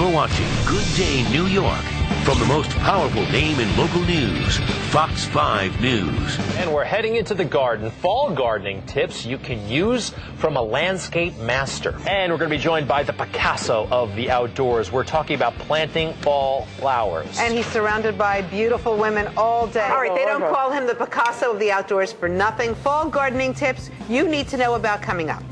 You're watching Good Day New York from the most powerful name in local news, Fox 5 News. And we're heading into the garden. Fall gardening tips you can use from a landscape master. And we're going to be joined by the Picasso of the outdoors. We're talking about planting fall flowers. And he's surrounded by beautiful women all day. All right, they don't call him the Picasso of the outdoors for nothing. Fall gardening tips you need to know about coming up.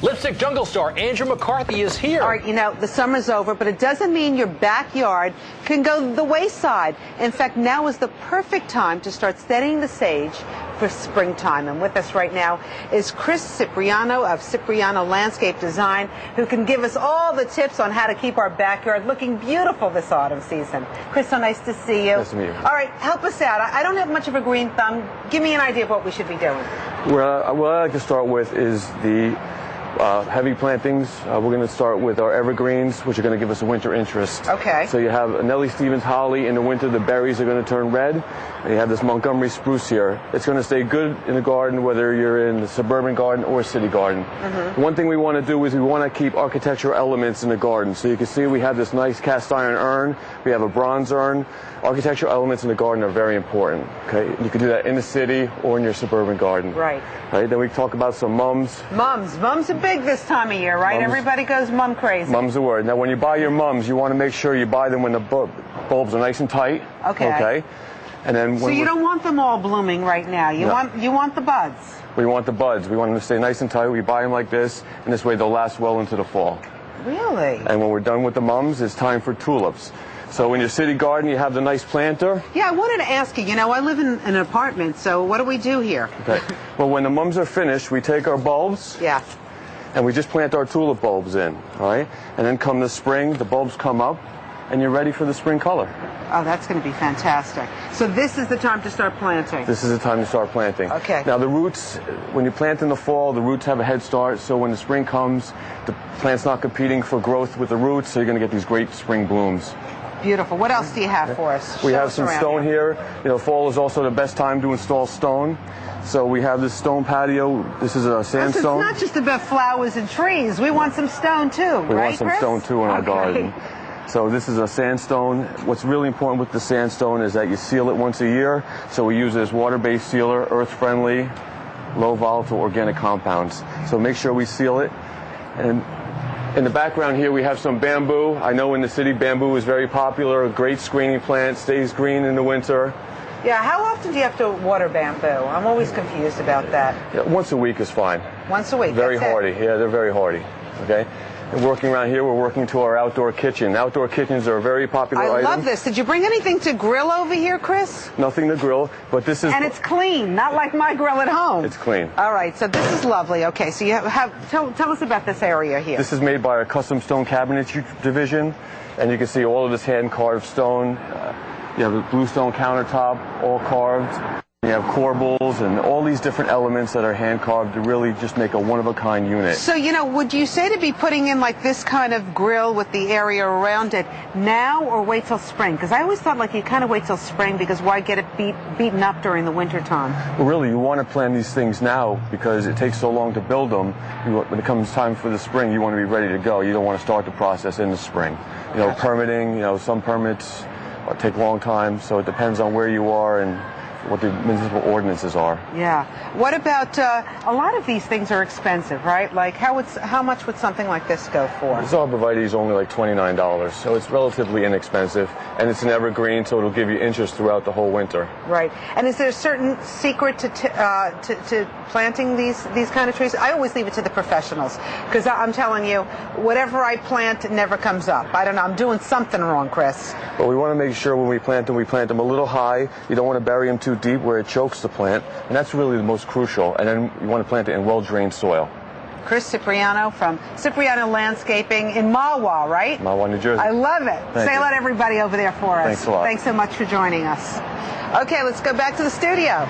Lipstick Jungle star Andrew McCarthy is here. All right, you know, the summer's over, but it doesn't mean your backyard can go the wayside. In fact, now is the perfect time to start setting the stage for springtime. And with us right now is Chris Cipriano of Cipriano Landscape Design, who can give us all the tips on how to keep our backyard looking beautiful this autumn season. Chris, so nice to see you. Nice to meet you. All right, help us out. I don't have much of a green thumb. Give me an idea of what we should be doing. Well, what I like to start with is the heavy plantings. We're going to start with our evergreens, which are going to give us a winter interest. Okay. So you have Nellie Stevens holly. In the winter, the berries are going to turn red. And you have this Montgomery spruce here. It's going to stay good in the garden, whether you're in the suburban garden or city garden. One thing we want to do is we want to keep architectural elements in the garden. So you can see we have this nice cast iron urn. We have a bronze urn. Architectural elements in the garden are very important. Okay, you can do that in the city or in your suburban garden. Right. Right. Then we talk about some mums. Mums are big this time of year, right? Everybody goes mum crazy. Mum's the word. Now, when you buy your mums, you want to make sure you buy them when the bulbs are nice and tight. Okay. Okay. And then So you don't want them all blooming right now. You want the buds. We want the buds. We want them to stay nice and tight. We buy them like this, and this way they'll last well into the fall. Really? And when we're done with the mums, it's time for tulips. So in your city garden, you have the nice planter. Yeah, I wanted to ask you, you know, I live in an apartment, so what do we do here? Okay. Well, when the mums are finished, we take our bulbs. Yeah. And we just plant our tulip bulbs in, all right? And then come the spring, the bulbs come up, and you're ready for the spring color. Oh, that's going to be fantastic. So this is the time to start planting. This is the time to start planting. Okay. Now the roots, when you plant in the fall, the roots have a head start, so when the spring comes, the plant's not competing for growth with the roots, so you're going to get these great spring blooms. Beautiful. What else do you have for us? We Show have us some around stone here. You know, fall is also the best time to install stone. So we have this stone patio. This is a sandstone. It's not just about flowers and trees. We want some stone too, We right, want some Chris? stone too in our garden. So this is a sandstone. What's really important with the sandstone is that you seal it once a year. So we use this water-based sealer, earth-friendly, low volatile organic compounds. So make sure we seal it. And in the background here we have some bamboo. I know in the city bamboo is very popular, a great screening plant, stays green in the winter. Yeah, how often do you have to water bamboo? I'm always confused about that. Yeah, once a week is fine. Once a week, Very that's hardy. it. Yeah, they're very hardy. Okay. And working around here, we're working to our outdoor kitchen. Outdoor kitchens are a very popular I item. love this. Did you bring anything to grill over here, Chris? Nothing to grill, but this is... And it's clean, not like my grill at home. It's clean. All right, so this is lovely. Okay, so you tell us about this area here. This is made by our custom stone cabinetry division, and you can see all of this hand-carved stone. You have a bluestone countertop, all carved. You have corbels and all these different elements that are hand-carved to really just make a one-of-a-kind unit. So, you know, would you say to be putting in like this kind of grill with the area around it now or wait till spring? Because I always thought like you kind of wait till spring because why get it beaten up during the winter time? Well, really, you want to plan these things now because it takes so long to build them. When it comes time for the spring, you want to be ready to go. You don't want to start the process in the spring. You know, permitting, you know, some permits take a long time, so it depends on where you are and what the municipal ordinances are. Yeah. What about, a lot of these things are expensive, right? Like how much would something like this go for? This arborvitae is only like $29, so it's relatively inexpensive, and it's an evergreen, so it'll give you interest throughout the whole winter. Right. And is there a certain secret to planting these kind of trees? I always leave it to the professionals, because I'm telling you, whatever I plant, it never comes up. I don't know. I'm doing something wrong, Chris. But we want to make sure when we plant them a little high. You don't want to bury them too deep where it chokes the plant, and that's really the most crucial. And then you want to plant it in well-drained soil. Chris Cipriano from Cipriano Landscaping in Mahwah, right? Mahwah, New Jersey. I love it. Say hello to everybody over there for us. Thanks a lot. Thanks so much for joining us. Okay, let's go back to the studio.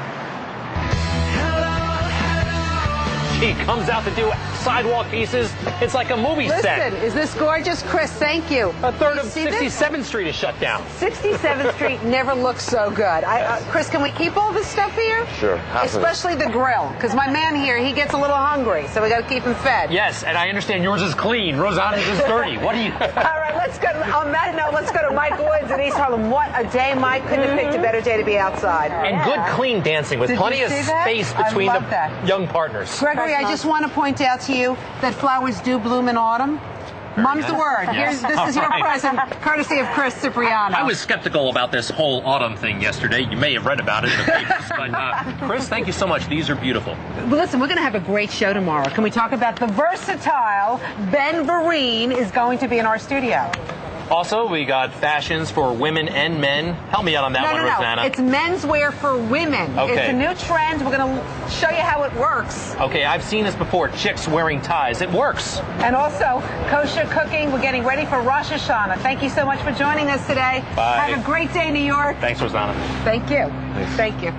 She comes out to do sidewalk pieces. It's like a movie set. Listen, is this gorgeous, Chris? Thank you. A third of See this? 67th Street is shut down. 67th Street never looks so good. Chris, can we keep all this stuff here? Sure, half of it. Especially the grill, because my man here, he gets a little hungry, so we got to keep him fed. Yes, and I understand yours is clean. Rosanna's is dirty. What do you... All right, let's go. On that note, let's go to Mike Woods in East Harlem. What a day, Mike. Couldn't have picked a better day to be outside. And good, clean dancing with Did plenty you of see that? space I between love the that. young partners. Gregory, I just want to point out to you that flowers do bloom in autumn. Mum's the word. Yes. This is your present, courtesy of Chris Cipriano. I was skeptical about this whole autumn thing yesterday. You may have read about it in the papers. But, Chris, thank you so much. These are beautiful. Well, listen, we're going to have a great show tomorrow. Can we talk about the versatile Ben Vereen is going to be in our studio? Also, we got fashions for women and men. Help me out on that one, Rosanna. It's menswear for women. Okay. It's a new trend. We're going to show you how it works. Okay, I've seen this before. Chicks wearing ties. It works. And also, kosher cooking. We're getting ready for Rosh Hashanah. Thank you so much for joining us today. Bye. Have a great day, New York. Thanks, Rosanna. Thank you. Thank you.